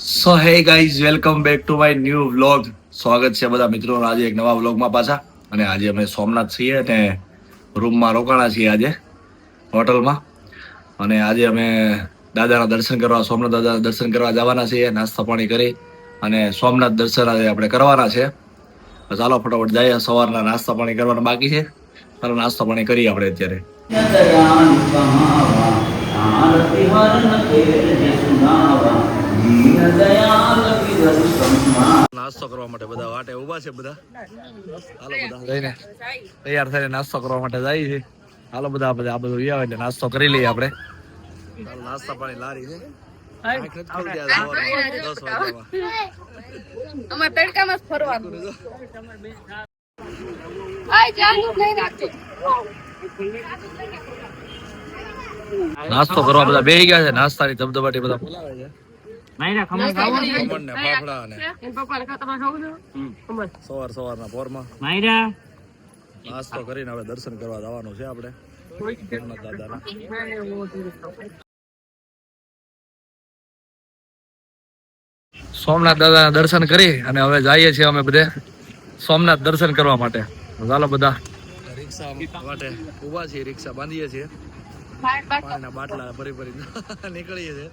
So hey guys welcome back to my new vlog. સ્વાગત છે બધા મિત્રોનું આજે એક નવા વ્લોગમાં પાછા. અને આજે અમે સોમનાથ છીએ અને રૂમમાં રોકાણા છીએ આજે હોટલમાં. અને આજે અમે દાદાના દર્શન કરવા સોમનાથ દાદાના દર્શન કરવા જવાના છીએ, નાસ્તા પાણી કરી અને સોમનાથ દર્શન આજે આપણે કરવાના છે. તો ચાલો ફટાફટ જઈએ, સવારના નાસ્તા પાણી કરવાના બાકી છે. ચાલો નાસ્તા પાણી કરીએ આપણે અત્યારે. નાસ્તો કરવા માટે બધા વાટે ઉભા છે બધા. હાલો બધા જઈને તૈયાર થઈને નાસ્તો કરવા માટે જાય છે. હાલો બધા આ બધું આવે એટલે નાસ્તો કરી લઈએ આપણે. નાસ્તા પાણી લારી છે. નાસ્તો કરવા બધા બેસી ગયા છે. નાસ્તાની ધબધબાટી બધા બોલાવે છે. સવારના પોરમાં નાસ્તો કરીને હવે દર્શન કરવા જવાનું છે આપણે દાદાના. સોમનાથ દાદાના દર્શન કરી અને હવે જઈએ છીએ અમે બધે સોમનાથ દર્શન કરવા માટે. ચાલો બધા રિક્ષા માટે ઉભા છીએ, રિક્ષા બાંધીએ છીએ, પાણીના બાટલા ભરી ભરી નીકળીએ છીએ.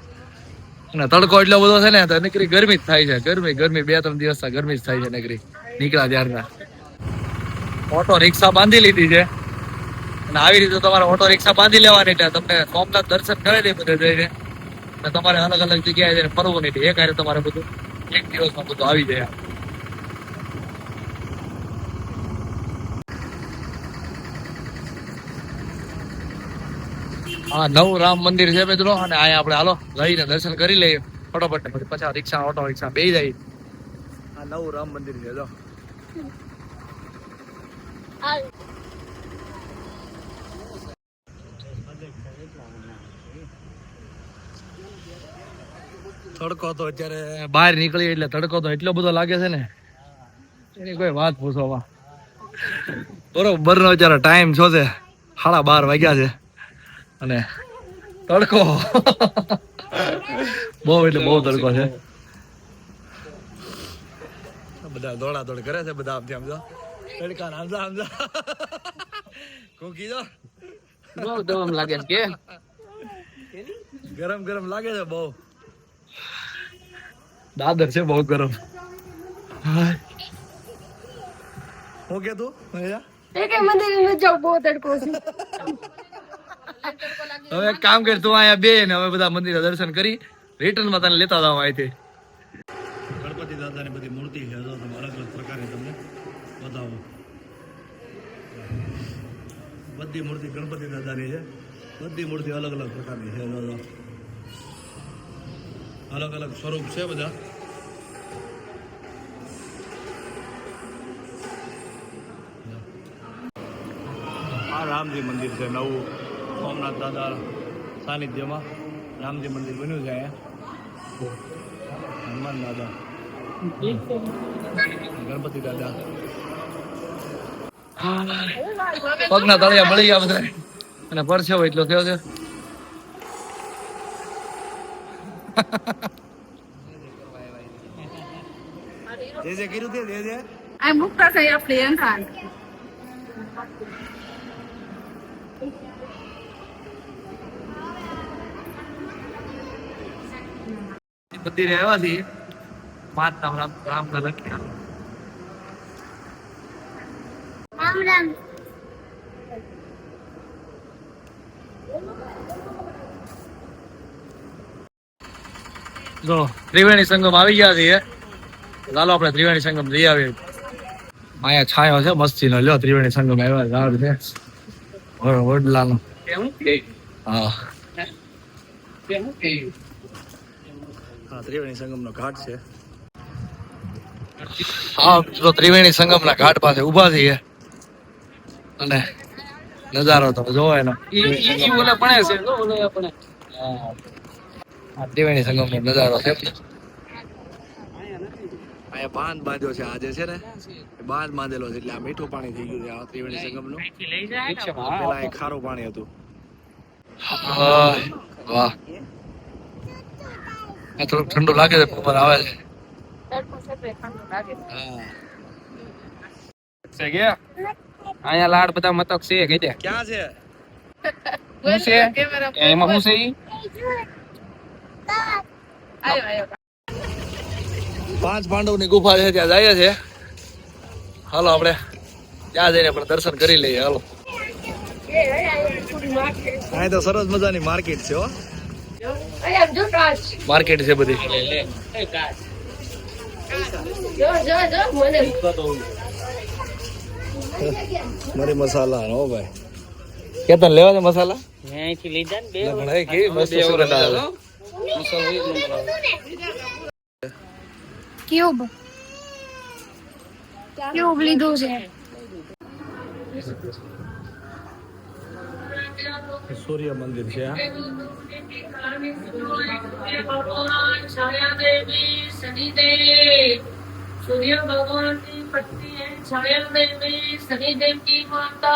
અને તડકો એટલો બધો છે ને તો નીકળી ગરમી જ થાય છે. ગરમી 2-3 દિવસ ગરમી જ થાય છે. નીકળ્યા ત્યારના ઓટો રિક્ષા બાંધી લીધી છે. અને આવી રીતે તમારે ઓટો રિક્ષા બાંધી લેવાની એટલે તમને સોમનાથ દર્શન કરી દે બધે જઈને. તમારે અલગ અલગ જગ્યાએ જઈને ફરવું નહીં. એક હારે તમારે બધું એક દિવસમાં બધું આવી જાય. હા, નવું રામ મંદિર છે મિત્રો. અને અહીંયા આપણે હાલો જઈને દર્શન કરી લઈએ ફટોફટ. પછી રિક્ષા ઓટો રિક્ષા બે જાય. આ નવું રામ મંદિર છે જો. તડકો તો અત્યારે બહાર નીકળી એટલે તડકો તો એટલો બધો લાગે છે ને એની કોઈ વાત પૂછવામાં. બરોબર નો અત્યારે ટાઈમ છો છે 12:30 વાગ્યા છે અને તડકો બહુ એટલે બહુ તડકો છે. બધા દોડા દોડ કરે છે બધા. આમ જો તડકા આમ કોકી જો બહુ ગરમ લાગે છે કે ગરમ લાગે છે બહુ. દાદર છે બહુ ગરમ. હું કે તું હવે એક કામ કર, તું અહીંયા બે ને હવે બધા મંદિરે દર્શન કરી રિટર્ન માં તને લેતા જાવ અહીંથી. ગણપતિ દાદાની બધી મૂર્તિ છે, તમે અલગ અલગ પ્રકારની તમને બતાવો. બધી મૂર્તિ ગણપતિ દાદાની છે. બધી મૂર્તિ અલગ અલગ પ્રકારની છે. અલગ અલગ સ્વરૂપ છે બધા. આ રામજી મંદિર છે નવું સોમનાથ દાદા સાનિધ્યમાં. રામજી મંદિર બન્યું છે અહીંયા. હનુમાન દાદા, ગણપતિ દાદા, પગના તળિયા બળી ગયા બધા. અને પરસેવો એટલો થયો છે. જે કર્યું તે જે I'm booked as a player fan. મંદિરે આવ્યા છીએ. 5 નામ રામ ના લખ્યા. રામ જો ત્રિવેણી સંગમ આવી ગયા છીએ. ચાલો આપણે ત્રિવેણી સંગમ જઈ આવીએ. અહીંયા છાંયો છે મસ્તી નો. લ્યો ત્રિવેણી સંગમ આવ્યા. ઝાડ છે વડલાનો. હા ત્રિવેણી સંગમ નો ઘાટ છે. હા તો ત્રિવેણી સંગમ ના ઘાટ પાસે ઉભા છીએ અને નજારો તમે જોવો એનો. ત્રિવેણી સંગમ નો નજારો છે. અહીંયા બાંધ બાંધ્યો છે. આજે છે ને બાંધ બાંધેલો છે એટલે આ મીઠું પાણી થઈ ગયું છે આ ત્રિવેણી સંગમ નું. પેલા એક ખારું પાણી હતું. વાહ આ થોડું ઠંડુ લાગે છે, પવન આવે છે. છે કે અહીંયા લાડ બધા મતક છે કે દે ક્યાં છે? શું છે એમાં શું છે ઈ? પાંચ પાંડવની ગુફા છે, ત્યાં જઈએ છે. હાલો આપણે ત્યાં જઈને પણ દર્શન કરી લઈએ. હાલો, અહીં તો સરસ મજાની માર્કેટ છે. હો, માર્કેટ છે બધી. મરી મસાલા હો ભાઈ. કેતન લેવા છે મસાલા? અહીંથી લીધા ને બે લગણાઈ કેવી મસ્ત સુગંધ આવે. ક્યુબ લીધું છે. સૂર્ય મંદિર છે. આ सूर्य भगवान की पत्नी है छाया देवी शनिदेव की माता।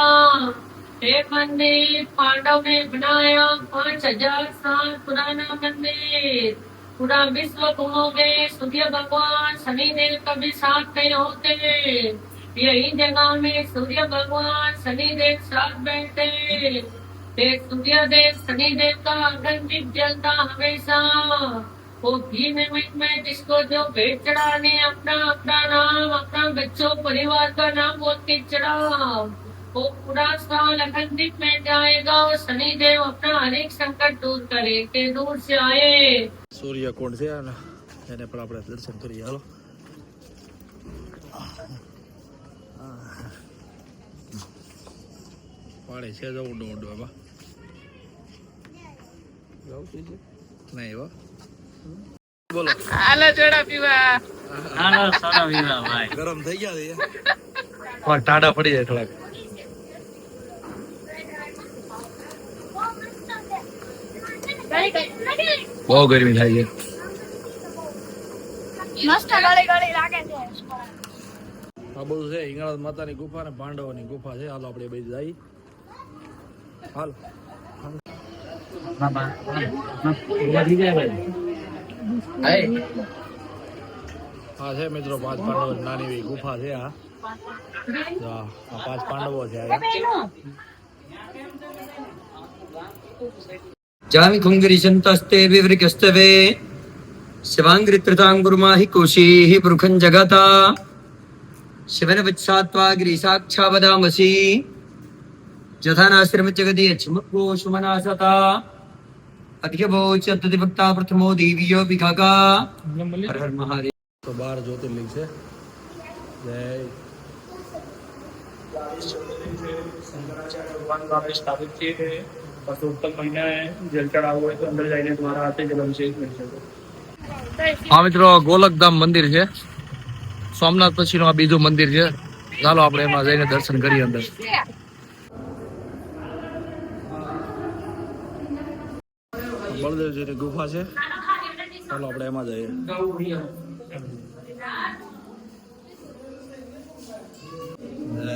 एक मंदिर पांडव ने बनाया 5000 साल पुराना मंदिर। पूरा विश्व घूमोगे सूर्य भगवान शनिदेव कभी साथ नहीं होते। यही जगह में सूर्य भगवान शनिदेव साथ बैठते। एक सूर्य देव शनिदेव का अग्नि दीप जलता हमेशा। वो घी में जिसको जो भेंट चढ़ाने अपना अपना नाम अपना बच्चों परिवार का नाम बोल के चढ़ाओ। वो पूरा साल अखंडित में जाएगा और शनिदेव अपना हर एक संकट दूर करे के दूर से आए। સૂર્ય કોણ છે ને એને પણ આપણે દર્શન કરીએ. હાલો, પાણી છે જો ઊંડું ઊંડું. એમાં નહીં હો. બોલો, હાલો જોડા પીવા. ગરમ થઈ ગયા છે. ટાઢા પડી જાય થોડાક. બહુ ગરમી થાય છે. મસ્ત ગળી ગળી લાગે છે. આ બધું છે હિંગળાજ માતાની ગુફા ને પાંડવોની ગુફા છે. હાલો આપણે બે જઈએ. હાલો, હા છે મિત્રો 5 પાંડવો નાની એવી ગુફા છે. આ 5 પાંડવો છે. जामि खुंगिरिशन्तस्ते विवृकस्तवे शिवाङ्ग्रित्रताङ्गुर्माहि कोशीः बृखं जगता शिवन वत्सात्वा गिरिसाक्षावदामसि जथानाश्रम जगति यच्छमग्गो सुमनासता अधिकभोच्यतिभक्ता प्रथमो देवीयो विखाका हर हर महादेव. તો 12 જ્યોતિર્લિંગ છે. જય शंकराचार्य भगवान द्वारा स्थापित किए गए परसोत्तम महीना है. जल चढ़ाव हुए तो अंदर जाने द्वारा आते जल अभिषेक मिल सके. હા મિત્રો, ગોલકધામ મંદિર છે. સોમનાથ પછીનું આ બીજું મંદિર છે. ચાલો આપણે એમાં જઈને દર્શન કરીએ અંદર. બળદેવજીની ગુફા છે. ચાલો આપણે એમાં જઈએ. જય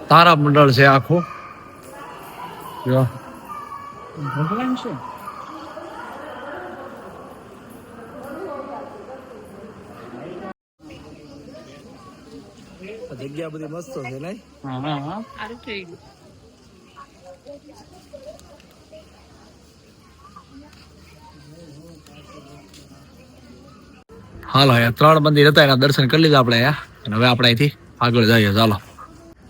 તારા મંડળ છે આખું. જો ભગવાન છે. જગ્યા બધી મસ્ત છે નહીં? હા હા હા. સારું થઈ ગયું. હાલો, અહીંયા 3 મંદિર હતા, એના દર્શન કરી લીધા આપણે અહીંયા. અને હવે આપણે અહીંથી આગળ જઈએ. ચાલો.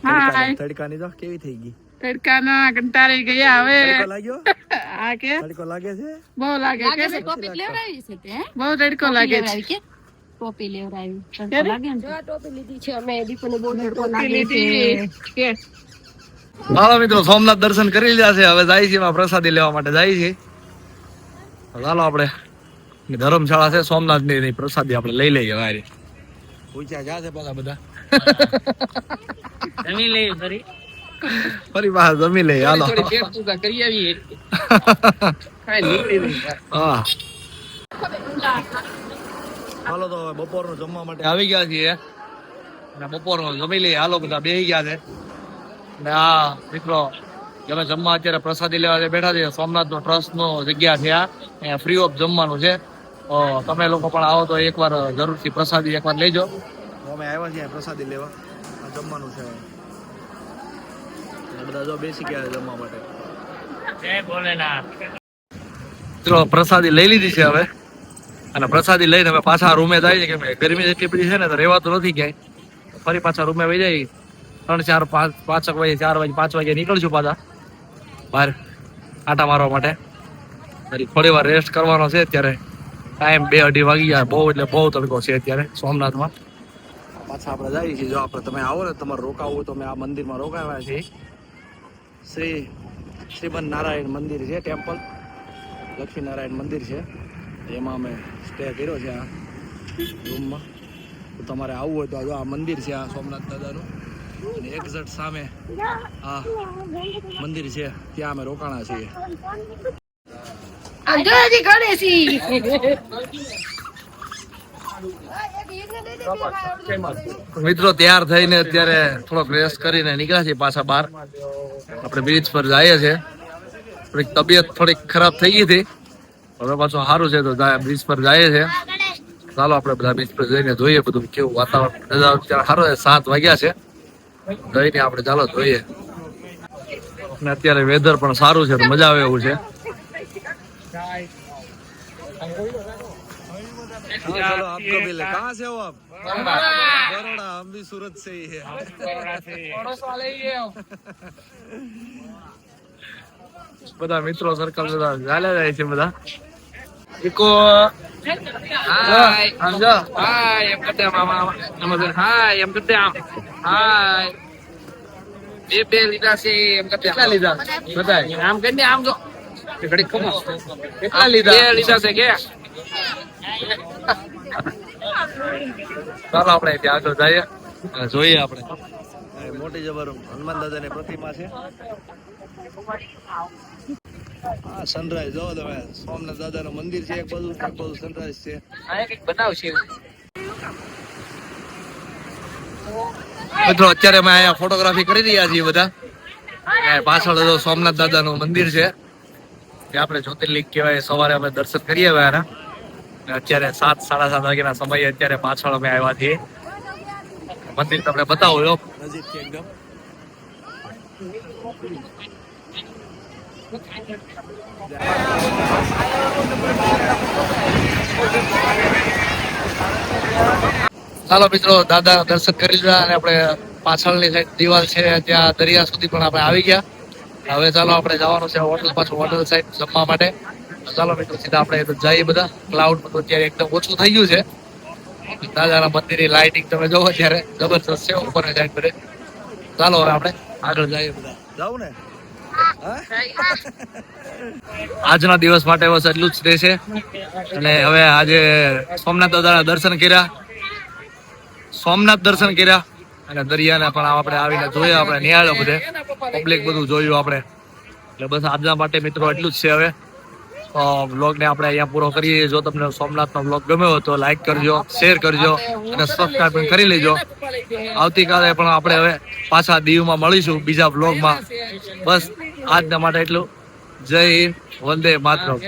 હા તડકાની તો કેવી થઈ ગઈ? તડકાના કંટાળી ગયા હવે. તડકો લાગ્યો? આ કે તડકો લાગે છે? બહુ લાગે કે ટોપી લેવડાવી છે તે હે? બહુ તડકો લાગે છે. કે ટોપી લેવડાવી ક્યારે? તડકો લાગે ને જો આ ટોપી લીધી છે અમે દીપને બહુ તડકો લાગે લીધી છે કે હાલો મિત્રો, સોમનાથ દર્શન કરી લીધા છે. હવે જાય છે પ્રસાદી લેવા માટે જાય છે. ચાલો આપણે ધર્મશાળા છે સોમનાથની, એની પ્રસાદી આપણે લઈ લઈએ. વારે પૂછ્યા જા છે પાછા બધા. જમી લઈ ફરી. ફરી પાછા જમી લઈએ હાલો. હા હાલો તો હવે બપોરનું જમવા માટે આવી ગયા છીએ અને બપોરનું જમી લઈએ હાલો. બધા બેસી ગયા છે અને આ મિત્રો અમે જમવા અત્યારે પ્રસાદી લેવા જે બેઠા છીએ. સોમનાથ નો ટ્રસ્ટ નો જગ્યા છે આ ફ્રી ઓફ જમવાનું છે. તમે લોકો પણ આવો તો એકવાર જરૂરથી પ્રસાદી એકવાર લેજો. અમે આવ્યા છીએ પ્રસાદી લેવા. જમવાનું છે બધા જો બેસી ગયા જમવા માટે. મિત્રો પ્રસાદી લઈ લીધી છે હવે અને પ્રસાદી લઈને અમે પાછા રૂમે જાય છે કે ગરમી એટલી બધી છે ને તો રહેવાતું નથી ક્યાંય. ફરી પાછા રૂમે વહી જાય 3, 4, 5 વાગે 4 વાગે 5 વાગે નીકળશું પાછા બહાર આટા મારવા માટે. થોડી વાર રેસ્ટ કરવાનો છે. અત્યારે ટાઈમ 2-2:30 વાગી ગયા. બહુ એટલે બહુ તડકો છે અત્યારે સોમનાથમાં. પાછા આપણે જઈએ છીએ. જો આપણે તમે આવો ને તમારે રોકાવું હોય તો અમે આ મંદિરમાં રોકાવ્યા છીએ. શ્રીમન નારાયણ મંદિર છે, ટેમ્પલ લક્ષ્મીનારાયણ મંદિર છે. એમાં અમે સ્ટે કર્યો છે આ રૂમમાં. તો તમારે આવવું હોય તો આ મંદિર છે આ સોમનાથ દાદાનું અને એક્ઝેક્ટ સામે આ મંદિર છે ત્યાં અમે રોકાણા છીએ. અંગ્રેજી ગણેશી મિત્રો તૈયાર થઈને અત્યારે થોડોક રેસ્ટ કરીને નીકળ્યા છીએ પાછા બહાર. આપણે બીચ પર જઈએ છીએ. થોડીક તબિયત થોડીક ખરાબ થઈ ગઈ હતી. હવે પાછું સારું છે તો બીચ પર જઈએ છીએ. ચાલો આપણે બધા બીચ પર જઈને જોઈએ બધું કેવું વાતાવરણ. અત્યારે સારું છે. 7 વાગ્યા છે. જઈને આપણે ચાલો જોઈએ. અને અત્યારે વેધર પણ સારું છે તો મજા આવે એવું છે. चलो आपको भी ले. कहाँ से हो आप? बरोड़ा. हम भी सूरत से ही है. બધા મિત્રો સર્કલ બધા ચાલે જાય છે બધા. ઇકો હાય સમજો હાય એમ કરતે મામા નમસ્તે હાય એમ કરતે આમ હાય બે લીધા છે એમ કરતે કેટલા લીધા બતાય આમ કરીને આમ જો ઘડી ખમો કેટલા લીધા બે લીધા છે કે ચાલો આપણે ત્યાં આગળ જઈએ અને જોઈએ આપણે. મોટી જબર હનુમાન દાદાની પ્રતિમા છે. હા સનરાઈઝ જો તમે સોમનાથ દાદાનું મંદિર છે એક બાજુ સનરાઈઝ છે. બનાવશે મિત્રો અત્યારે અમે અહીંયા ફોટોગ્રાફી કરી રહ્યા છીએ બધા. પાછળ જો સોમનાથ દાદાનું મંદિર છે જે આપણે જ્યોતિર્લિંગ કહેવાય. સવારે અમે દર્શન કરીએ આવ્યા. અત્યારે 7, 7:30 વાગ્યાના સમયે અત્યારે પાછળ અમે આવ્યા છીએ. મંદિર તમને બતાવો જો નજીકથી એકદમ. ચાલો મિત્રો દાદા દર્શન કરી લીધા અને આપણે પાછળની સાઈડ દિવાલ છે ત્યાં દરિયા સુધી પણ આપણે આવી ગયા. હવે ચાલો આપણે જવાનું છે હોટલ, પાછું હોટલ સાઈડ જમવા માટે. ચાલો મિત્રો સીધા આપણે જઈએ બધા. ક્લાઉડ બધું અત્યારે એકદમ ઓછું થઈ ગયું છે. દાદાના મંદિરની લાઇટિંગ તમે જોવો ત્યારે જબરદસ્ત છે ઉપરની સાઈડ પર. ચાલો હવે આપણે આગળ જઈએ બધા. જાવું ને આજના દિવસ માટે બસ એટલું જ રહેશે. અને હવે આજે સોમનાથ દાદાના દર્શન કર્યા અને દરિયાને પણ આપણે આવીને જોયા. આપણે નિહાળ્યો બધે પબ્લિક બધું જોયું આપણે. એટલે બસ આજના માટે મિત્રો એટલું જ છે. હવે વ્લોગને આપણે અહીંયા પૂરો કરીએ. જો તમને સોમનાથનો વ્લોગ ગમ્યો હોય તો લાઈક કરજો, શેર કરજો અને સબસ્ક્રાઇબ કરી લેજો. આવતીકાલે પણ આપણે હવે પાછા દીવમાં મળીશું બીજા વ્લોગમાં. બસ આજના માટે એટલું. જય હિન્દ, વંદે માતરમ.